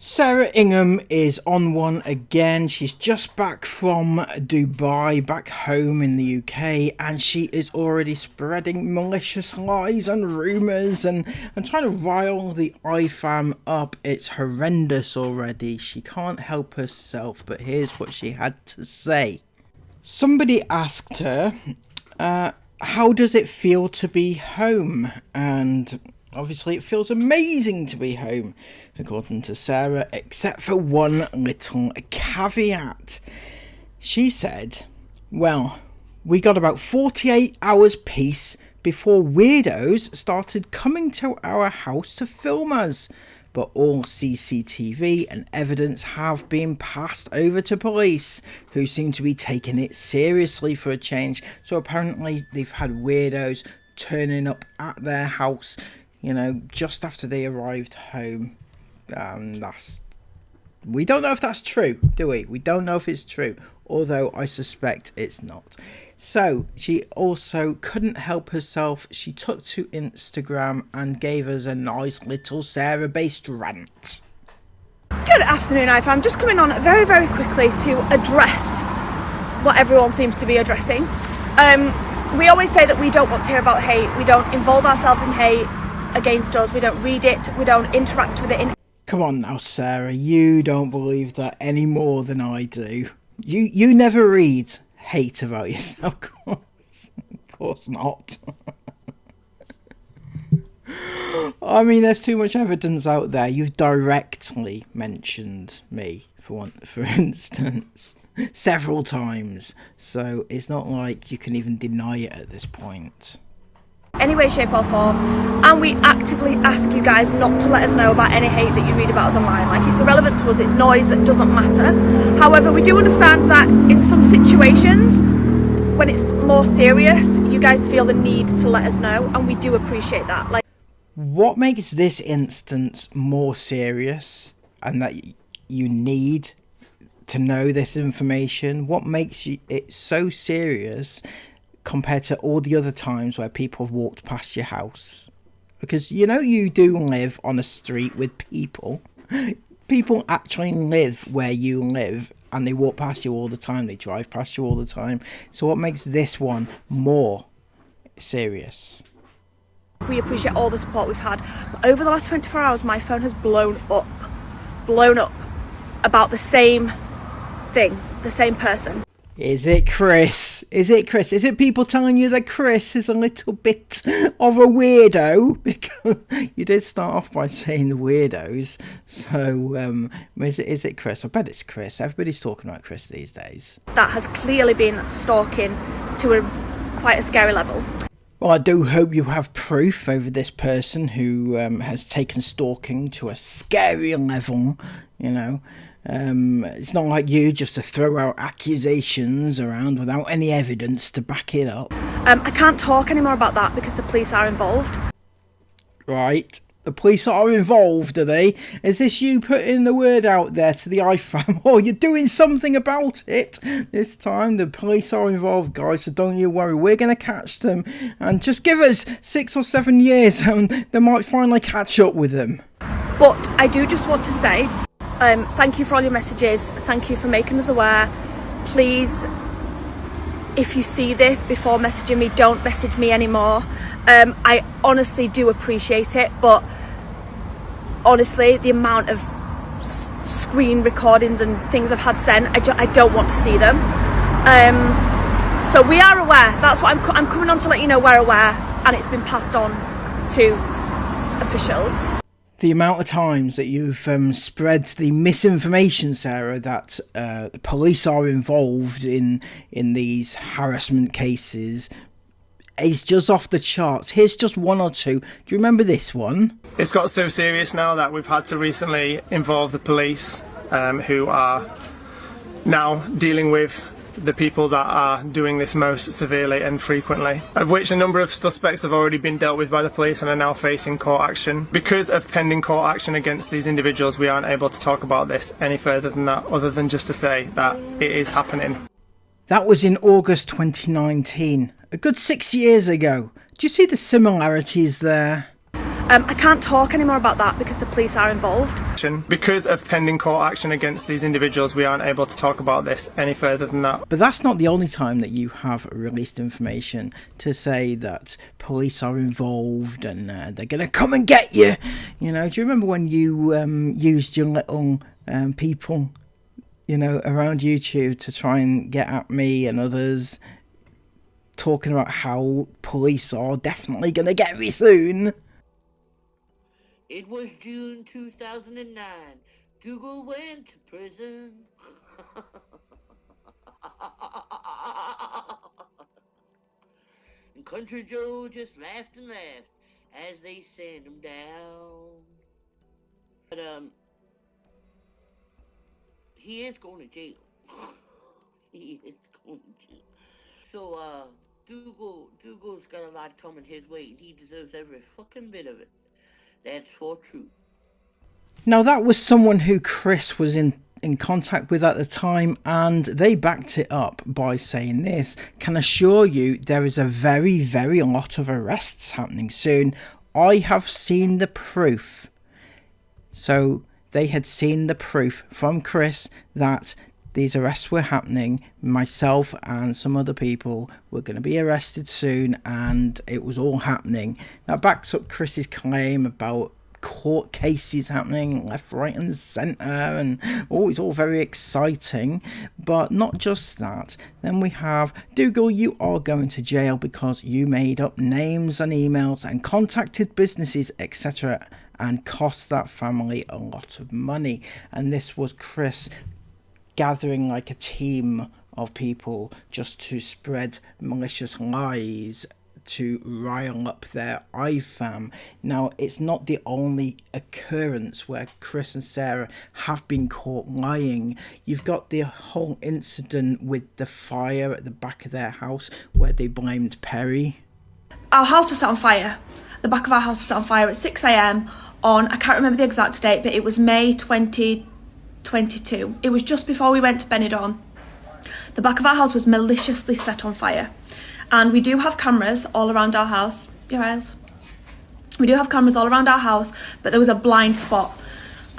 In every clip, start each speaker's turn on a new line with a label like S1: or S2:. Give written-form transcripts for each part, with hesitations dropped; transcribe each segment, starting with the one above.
S1: Sarah Ingham is on one again. She's just back from Dubai, back home in the UK, and she is already spreading malicious lies and rumours and trying to rile the IFAM up. It's horrendous already. She can't help herself, but here's what she had to say. Somebody asked her, how does it feel to be home? And obviously it feels amazing to be home, according to Sarah, except for one little caveat. She said, well, we got about 48 hours peace before weirdos started coming to our house to film us. But all CCTV and evidence have been passed over to police, who seem to be taking it seriously for a change. So apparently they've had weirdos turning up at their house, you know, just after they arrived home. We don't know if that's true, do we? We don't know if it's true, although I suspect it's not. So she also couldn't help herself. She took to Instagram and gave us a nice little Sarah-based rant.
S2: Good afternoon, I'm just coming on very, very quickly to address what everyone seems to be addressing. We always say that we don't want to hear about hate. We don't involve ourselves in hate against us. We don't read it. We don't interact with it.
S1: Come on now, Sarah. You don't believe that any more than I do. You never read hate about yourself, of course not. I mean, there's too much evidence out there. You've directly mentioned me, for instance, several times. So it's not like you can even deny it at this point.
S2: Any way, shape or form, and we actively ask you guys not to let us know about any hate that you read about us online. Like, it's irrelevant to us, it's noise that doesn't matter. However, we do understand that in some situations, when it's more serious, you guys feel the need to let us know, and we do appreciate that. Like,
S1: what makes this instance more serious and that you need to know this information? What makes it so serious compared to all the other times where people have walked past your house? Because, you know, you do live on a street with people. People actually live where you live, and they walk past you all the time. They drive past you all the time. So what makes this one more serious?
S2: we appreciate all the support we've had. But over the last 24 hours, my phone has blown up about the same thing, the same person.
S1: Is it Chris? Is it Chris? Is it people telling you that Chris is a little bit of a weirdo? Because you did start off by saying the weirdos. So is it Chris? I bet it's Chris. Everybody's talking about Chris these days.
S2: That has clearly been stalking to quite a scary level.
S1: Well, I do hope you have proof over this person who has taken stalking to a scary level, you know. It's not like you just to throw out accusations around without any evidence to back it up.
S2: I can't talk anymore about that because the police are involved.
S1: Right. The police are involved, are they? Is this you putting the word out there to the IFAM? Oh, you're doing something about it. This time the police are involved, guys, so don't you worry. We're going to catch them. And just give us 6 or 7 years and they might finally catch up with them.
S2: But I do just want to say, thank you for all your messages. Thank you for making us aware. Please, if you see this before messaging me, don't message me anymore. I honestly do appreciate it, but honestly, the amount of screen recordings and things I've had sent, I don't want to see them. So we are aware. That's what I'm coming on to let you know we're aware, and it's been passed on to officials.
S1: The amount of times that you've spread the misinformation, Sarah, that the police are involved in these harassment cases is just off the charts. Here's just one or two. Do you remember this one?
S3: It's got so serious now that we've had to recently involve the police, who are now dealing with the people that are doing this most severely and frequently, of which a number of suspects have already been dealt with by the police and are now facing court action. Because of pending court action against these individuals, we aren't able to talk about this any further than that, other than just to say that it is happening.
S1: That was in August 2019, a good 6 years ago. Do you see the similarities there?
S2: I can't talk anymore about that because the police are involved.
S3: Because of pending court action against these individuals, we aren't able to talk about this any further than that.
S1: But that's not the only time that you have released information to say that police are involved and they're going to come and get you. You know, do you remember when you used your little people, you know, around YouTube to try and get at me and others, talking about how police are definitely going to get me soon?
S4: It was June 2009. Dougal went to prison. And Country Joe just laughed and laughed as they sent him down. But, he is going to jail. He is going to jail. So, Dougal's got a lot coming his way, and he deserves every fucking bit of it. That's for true.
S1: Now, that was someone who Chris was in contact with at the time, and they backed it up by saying this: can assure you there is a very, very lot of arrests happening soon. I have seen the proof. So they had seen the proof from Chris that these arrests were happening. Myself and some other people were going to be arrested soon, and it was all happening. That backs up Chris's claim about court cases happening left, right and centre, and it's all very exciting. But not just that. Then we have, Dougal, you are going to jail because you made up names and emails and contacted businesses, etc., and cost that family a lot of money. And this was Chris gathering like a team of people just to spread malicious lies to rile up their IFAM. Now, it's not the only occurrence where Chris and Sarah have been caught lying. You've got the whole incident with the fire at the back of their house where they blamed Perry.
S2: Our house was set on fire. The back of our house was set on fire at 6 a.m. on, I can't remember the exact date, but it was May 2022. It was just before we went to Benidorm. The back of our house was maliciously set on fire. And we do have cameras all around our house. Your eyes. We do have cameras all around our house, but there was a blind spot.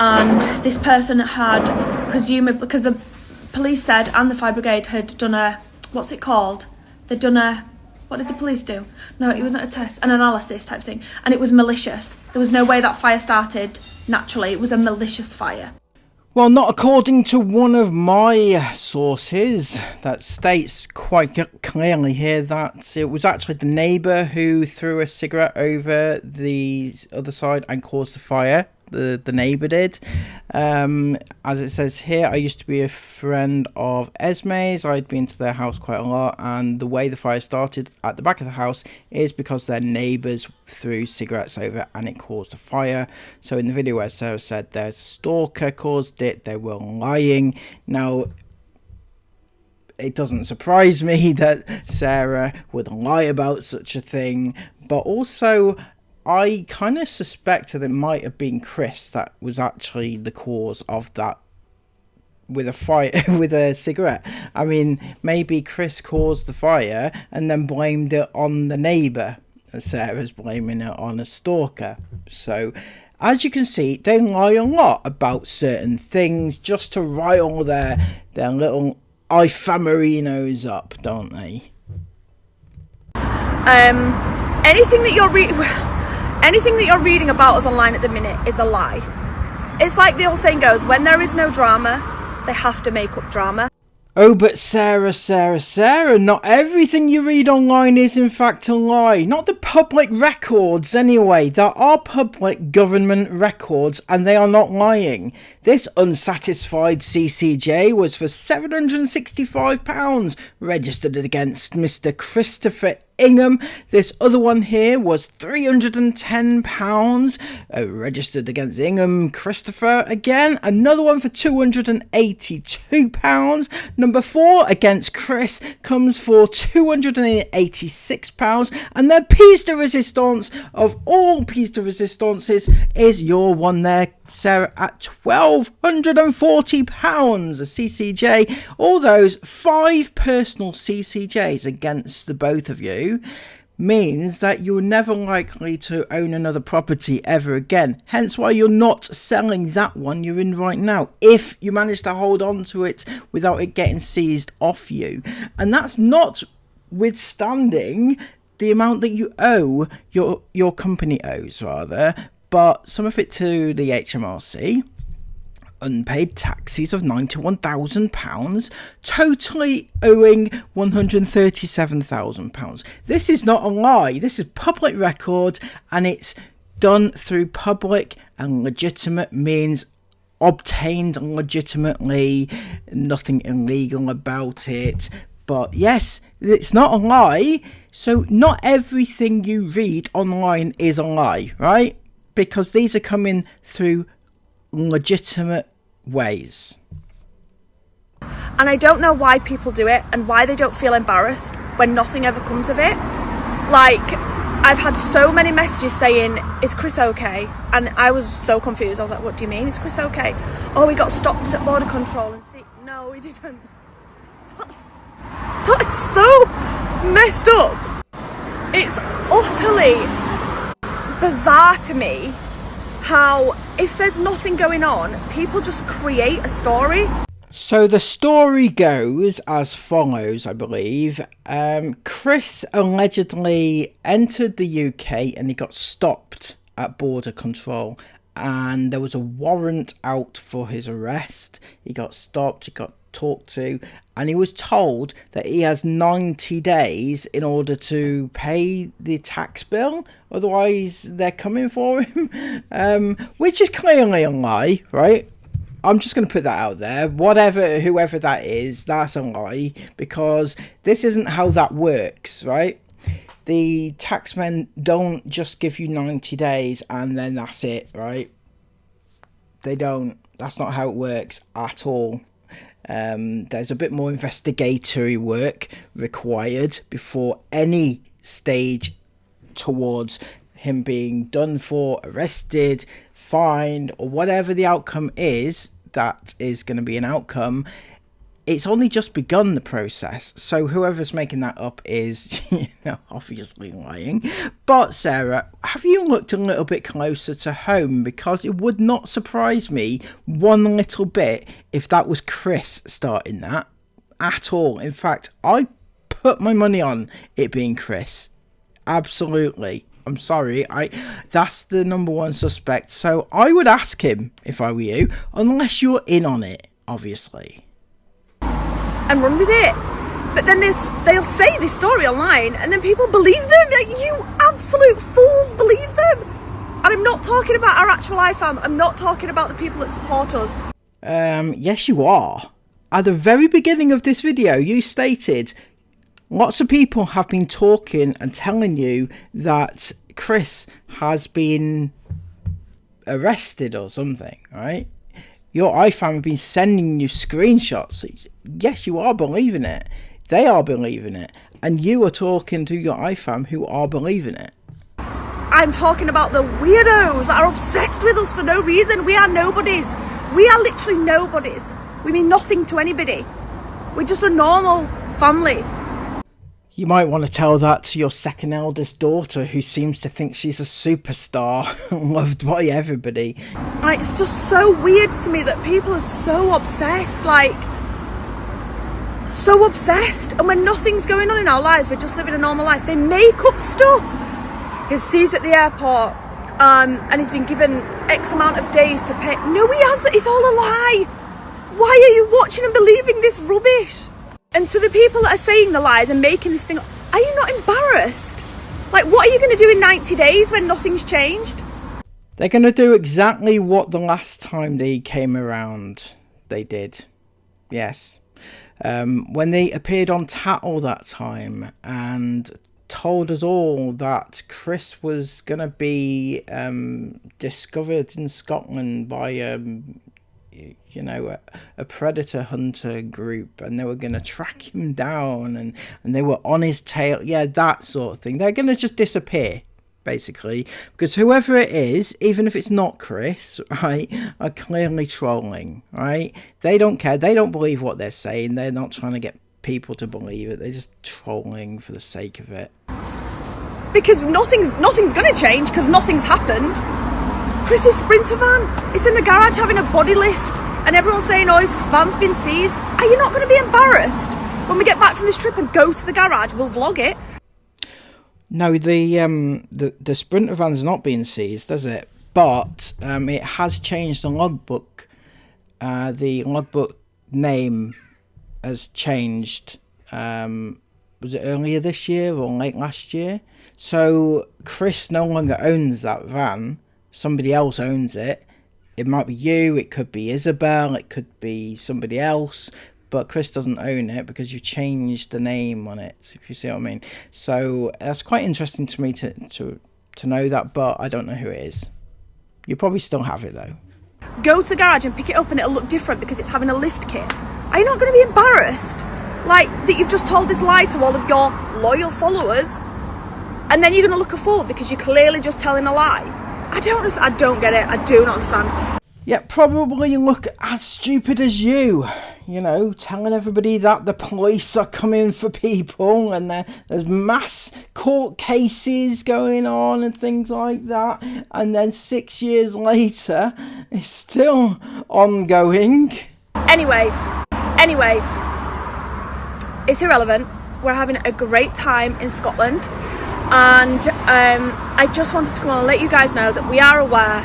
S2: And this person had presumably, because the police said and the fire brigade had done a, what's it called? They'd done a, what did the police do? No, it wasn't a test, an analysis type thing. And it was malicious. There was no way that fire started naturally. It was a malicious fire.
S1: Well, not according to one of my sources that states quite clearly here that it was actually the neighbour who threw a cigarette over the other side and caused the fire. The neighbour did. As it says here, I used to be a friend of Esme's. I'd been to their house quite a lot, and the way the fire started at the back of the house is because their neighbours threw cigarettes over and it caused a fire. So in the video where Sarah said their stalker caused it, they were lying. Now, it doesn't surprise me that Sarah would lie about such a thing, but also I kind of suspect that it might have been Chris that was actually the cause of that with a fire, with a cigarette. I mean, maybe Chris caused the fire and then blamed it on the neighbour. Sarah's blaming it on a stalker. So, as you can see, they lie a lot about certain things just to rile their little ifamerinos up, don't they?
S2: Anything that you're reading about us online at the minute is a lie. It's like the old saying goes, when there is no drama, they have to make up drama.
S1: Oh, but Sarah, not everything you read online is in fact a lie. Not the public records anyway. There are public government records and they are not lying. This unsatisfied CCJ was for £765 registered against Mr. Christopher Ingham. This other one here was £310 registered against Ingham Christopher again. Another one for £282. Number 4 against Chris comes for £286. And the piece de resistance of all piece de resistances is your one there, Sarah, at £1,240 a CCJ. All those 5 personal CCJs against the both of you. means that you're never likely to own another property ever again. Hence why you're not selling that one you're in right now, if you manage to hold on to it without it getting seized off you. And that's not withstanding the amount that you owe, your company owes rather, but some of it to the HMRC. Unpaid taxes of £91,000, totally owing £137,000. This is not a lie. This is public record, and it's done through public and legitimate means, obtained legitimately, nothing illegal about it. But yes, it's not a lie. So not everything you read online is a lie, right? Because these are coming through legitimate ways.
S2: And I don't know why people do it and why they don't feel embarrassed when nothing ever comes of it. Like, I've had so many messages saying, is Chris okay? And I was so confused. I was like, what do you mean, is Chris okay? Oh, he got stopped at border control and see, no, he didn't. That is so messed up. It's utterly bizarre to me how, if there's nothing going on, people just create a story.
S1: So the story goes as follows, I believe. Chris allegedly entered the UK and he got stopped at border control, and there was a warrant out for his arrest. He got stopped, he got talked to, and he was told that he has 90 days in order to pay the tax bill, otherwise they're coming for him, which is clearly a lie, right? I'm just going to put that out there. Whoever that is, that's a lie, because this isn't how that works, right? The taxmen don't just give you 90 days and then that's it, right? They don't. That's not how it works at all. There's a bit more investigatory work required before any stage towards him being done for, arrested, fined, or whatever the outcome is. That is going to be an outcome. It's only just begun the process, so whoever's making that up is obviously lying. But Sarah, have you looked a little bit closer to home? Because it would not surprise me one little bit if that was Chris starting that at all. In fact, I put my money on it being Chris. Absolutely. I'm sorry, that's the number one suspect. So I would ask him if I were you, unless you're in on it, obviously.
S2: And run with it. But then they'll say this story online and then people believe them. Like, you absolute fools believe them. And I'm not talking about our actual iFam. I'm not talking about the people that support us.
S1: Yes you are. At the very beginning of this video, you stated lots of people have been talking and telling you that Chris has been arrested or something, right? Your iFam have been sending you screenshots. Yes, you are believing it. They are believing it. And you are talking to your iFam who are believing it.
S2: I'm talking about the weirdos that are obsessed with us for no reason. We are nobodies. We are literally nobodies. We mean nothing to anybody. We're just a normal family.
S1: You might want to tell that to your second eldest daughter, who seems to think she's a superstar, loved by everybody.
S2: And it's just so weird to me that people are so obsessed, like, so obsessed. And when nothing's going on in our lives, we're just living a normal life, they make up stuff. He's seized at the airport, and he's been given X amount of days to pay. No, he hasn't. It's all a lie. Why are you watching and believing this rubbish? And to the people that are saying the lies and making this thing, are you not embarrassed? Like, what are you going to do in 90 days when nothing's changed?
S1: They're going to do exactly what the last time they came around they did. Yes. When they appeared on Tattle that time and told us all that Chris was going to be discovered in Scotland by a predator hunter group, and they were going to track him down and they were on his tail, that sort of thing. They're going to just disappear, basically, because whoever it is, even if it's not Chris, right, are clearly trolling, right? They don't care, they don't believe what they're saying, they're not trying to get people to believe it, they're just trolling for the sake of it.
S2: because nothing's going to change because nothing's happened. Chris's Sprinter van, it's in the garage having a body lift, and everyone's saying, oh, his van's been seized. Are you not going to be embarrassed when we get back from this trip and go to the garage? We'll vlog it.
S1: No, the Sprinter van's not being seized, does it? But it has changed the logbook. The logbook name has changed. Was it earlier this year or late last year? So Chris no longer owns that van. Somebody else owns it. It might be you, it could be Isabel, it could be somebody else, but Chris doesn't own it because you changed the name on it, if you see what I mean. So that's quite interesting to me to know that, but I don't know who it is. You probably still have it though.
S2: Go to the garage and pick it up and it'll look different because it's having a lift kit. Are you not going to be embarrassed? Like, that you've just told this lie to all of your loyal followers, and then you're going to look a fool because you're clearly just telling a lie? I don't get it. I do not understand.
S1: Yeah, probably look as stupid as you. You know, telling everybody that the police are coming for people and there's mass court cases going on and things like that. And then 6 years later, it's still ongoing.
S2: Anyway, it's irrelevant. We're having a great time in Scotland. And I just wanted to come on and let you guys know that we are aware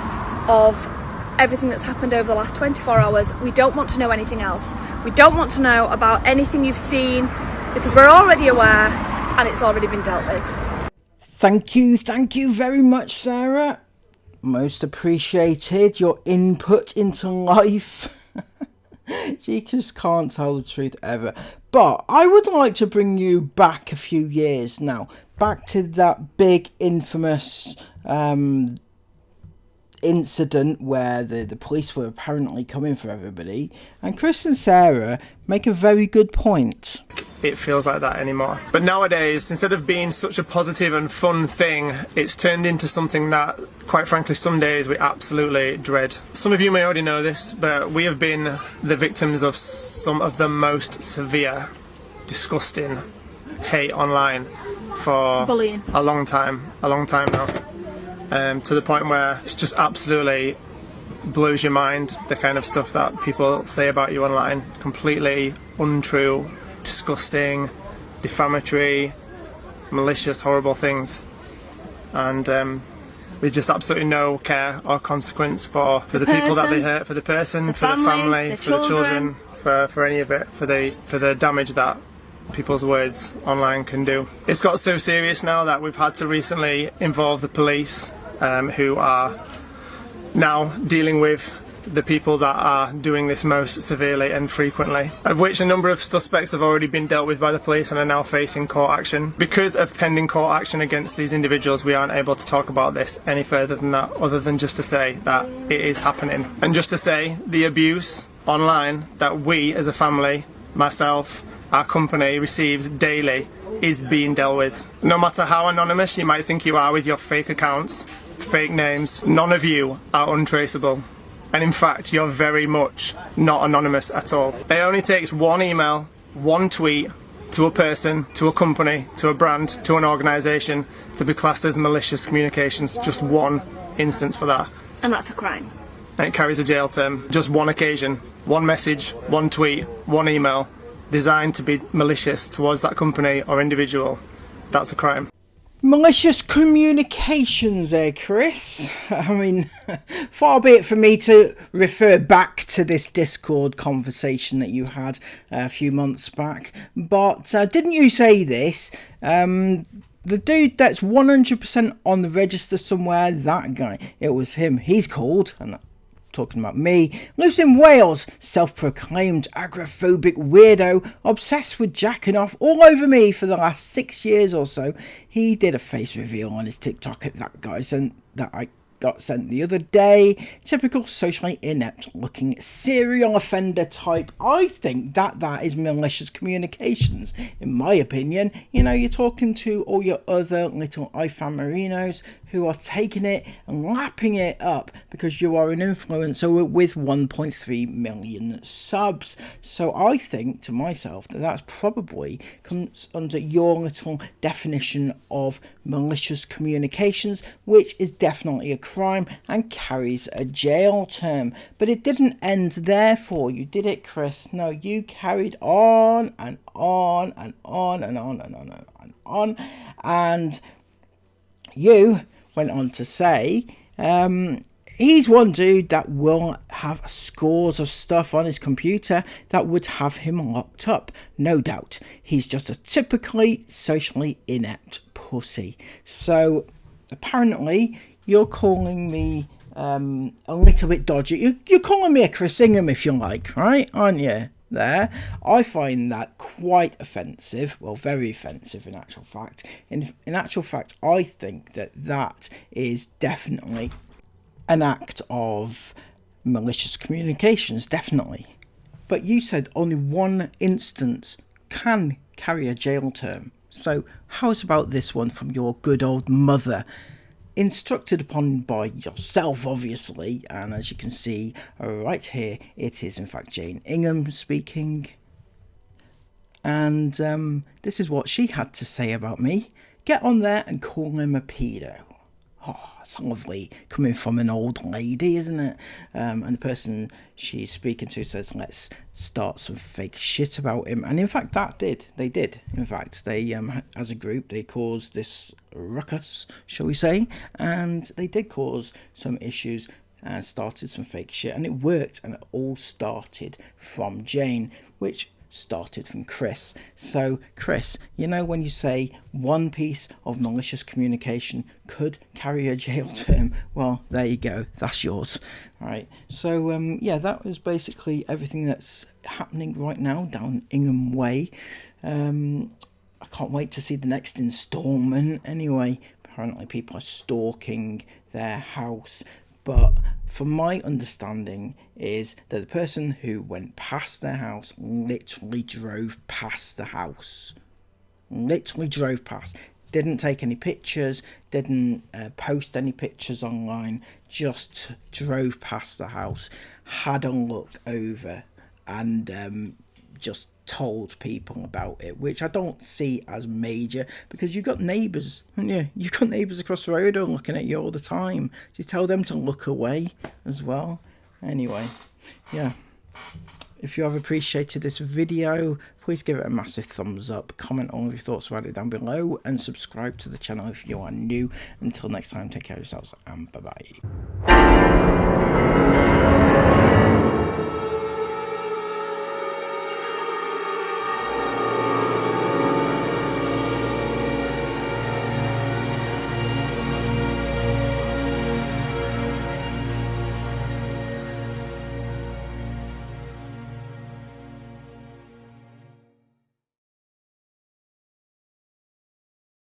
S2: of everything that's happened over the last 24 hours. We don't want to know anything else. We don't want to know about anything you've seen because we're already aware and it's already been dealt with.
S1: Thank you very much, Sarah. Most appreciated, your input into life. She just can't tell the truth ever. But I would like to bring you back a few years now. Back to that big infamous incident where the police were apparently coming for everybody. And Chris and Sarah make a very good point.
S3: It feels like that anymore. But nowadays, instead of being such a positive and fun thing, it's turned into something that, quite frankly, some days we absolutely dread. Some of you may already know this, but we have been the victims of some of the most severe, disgusting hate online for
S2: bullying.
S3: a long time now. To the point where it's just absolutely blows your mind, the kind of stuff that people say about you online. Completely untrue, disgusting, defamatory, malicious, horrible things. And with just absolutely no care or consequence for the people that they hurt, for the person, for the family, for the children, for any of it, for the damage that people's words online can do. It's got so serious now that we've had to recently involve the police, who are now dealing with the people that are doing this most severely and frequently, of which a number of suspects have already been dealt with by the police and are now facing court action. Because of pending court action against these individuals, we aren't able to talk about this any further than that, other than just to say that it is happening. And just to say, the abuse online that we as a family, myself, our company receives daily is being dealt with. No matter how anonymous you might think you are with your fake accounts, fake names, none of you are untraceable. And in fact, you're very much not anonymous at all. It only takes one email, one tweet, to a person, to a company, to a brand, to an organisation, to be classed as malicious communications. Just one instance for that.
S2: And that's a crime.
S3: And it carries a jail term. Just one occasion, one message, one tweet, one email, designed to be malicious towards that company or individual. That's a crime.
S1: Malicious communications, Chris? I mean, far be it for me to refer back to this Discord conversation that you had a few months back, but didn't you say this? The dude that's 100% on the register somewhere, that guy, it was him. He's called, and talking about me, lives in Wales, self-proclaimed agoraphobic weirdo, obsessed with jacking off all over me for the last 6 years or so. He did a face reveal on his TikTok at that, guys, and that got sent the other day. Typical socially inept looking serial offender type. I think that is malicious communications, in my opinion. You know, you're talking to all your other little iFan Marinos who are taking it and lapping it up because you are an influencer with 1.3 million subs. So I think to myself that that's probably comes under your little definition of malicious communications, which is definitely a crime and carries a jail term. But it didn't end there for you, did it, Chris? No, you carried on and on and on and on and on and on, and you went on to say he's one dude that will have scores of stuff on his computer that would have him locked up. No doubt. He's just a typically socially inept pussy. So apparently you're calling me a little bit dodgy. You're calling me a Chris Ingham, if you like, right? Aren't you? There, I find that quite offensive. Well, very offensive in actual fact. In actual fact, I think that is definitely an act of malicious communications, definitely. But you said only one instance can carry a jail term. So how's about this one from your good old mother? Instructed upon by yourself, obviously, and as you can see right here, it is in fact Jane Ingham speaking, and this is what she had to say about me. Get on there and call him a pedo. Oh, it's lovely coming from an old lady, isn't it? And the person she's speaking to says, let's start some fake shit about him. And in fact, they did. In fact, they, as a group, they caused this ruckus, shall we say. And they did cause some issues and started some fake shit. And it worked, and it all started from Jane, which started from Chris. So Chris, you know, when you say one piece of malicious communication could carry a jail term, well, there you go, that's yours. Right, so yeah, that was basically everything that's happening right now down Ingham Way. I can't wait to see the next installment. Anyway, apparently people are stalking their house, but from my understanding is that the person who went past their house literally drove past the house. Literally drove past. Didn't take any pictures, didn't post any pictures online, just drove past the house, had a look over, and just told people about it, which I don't see as major, because you've got neighbours, haven't you? You've got neighbours across the road who are looking at you all the time. Do you tell them to look away as well? Anyway, yeah. If you have appreciated this video, please give it a massive thumbs up, comment all of your thoughts about it down below, and subscribe to the channel if you are new. Until next time, take care of yourselves, and bye-bye.